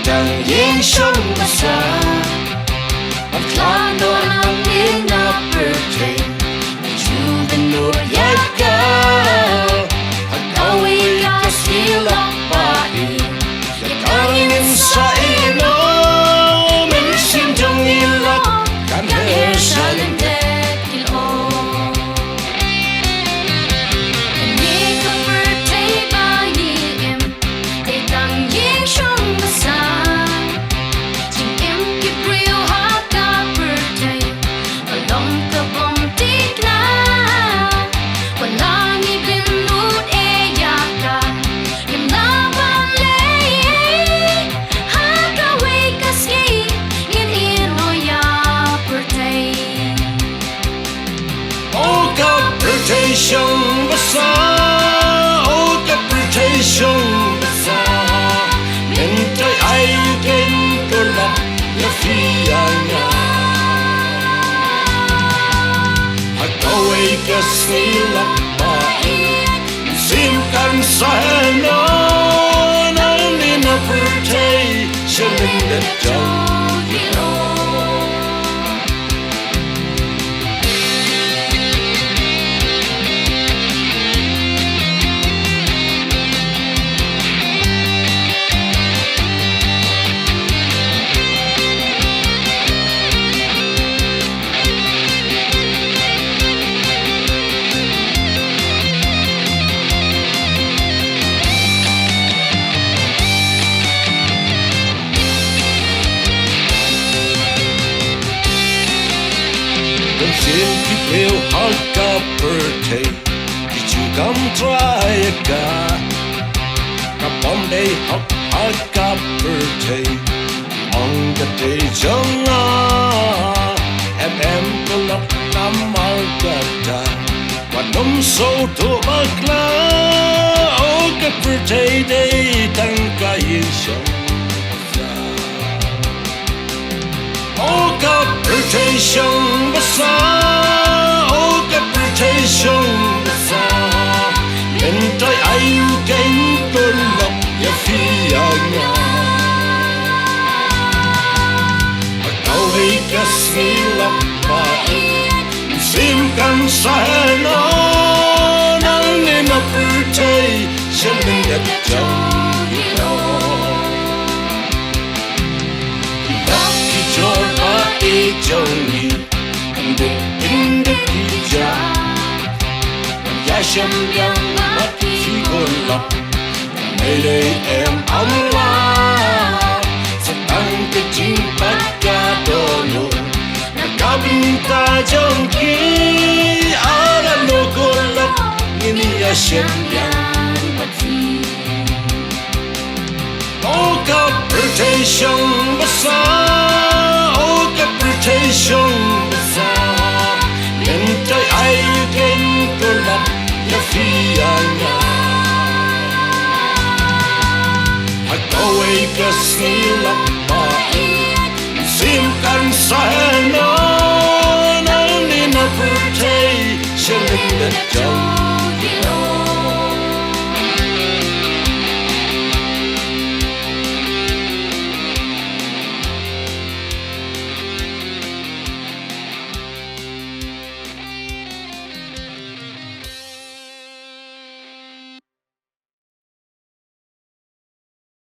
tang ïing shong basa At lano ng ina Pyrthei Juventud yaka Pag-away ka sila pae Yakangin sa ino Mensin jong ilak Kanher sa lindet ilo Ni ka Pyrthei ba niim Kay tang ïing shong basa Ching im kipriyo ha ka Pyrthei Along ka bumtik na Walang ibinut e yaka Im laban lay Ha kaway kasi Ngin ino ya Pyrthei O ka Pyrthei shong basa O ka Pyrthei shong basa Mentai ay ken tulak na fiyanya Pag-away ka sila pae Simkan sa heno Nang ina Pyrthei Siya lindet jang ino Sin kipil hagka Pyrthei Kichu kam try ka Kapom day hak hagka Pyrthei Ang gatay janga Em kulak namal gata Wanom so to bagla O ka Pyrthei day tangka yin shong O ka Pyrthei shong basa O ka Pyrthei shong basa Mentai ayu ken tulak ya fiyanya Pag-away ka sila pae Simkan sa heno Nang ina Pyrthei Siya lindet jang ino Johnny, in the pija, Yasham yang mati golap, Mayday Allah, Satang kejimpat kadono, Nakabinta jongki, Ada no golap, Ini Yasham yang mati. O ka Pyrthei shong basa O ka Pyrthei shong basa Mentai ay ken tulak na fiyanya Pag-away ka sila pae Simkan sa heno Nang ina Pyrthei Siya lindet jang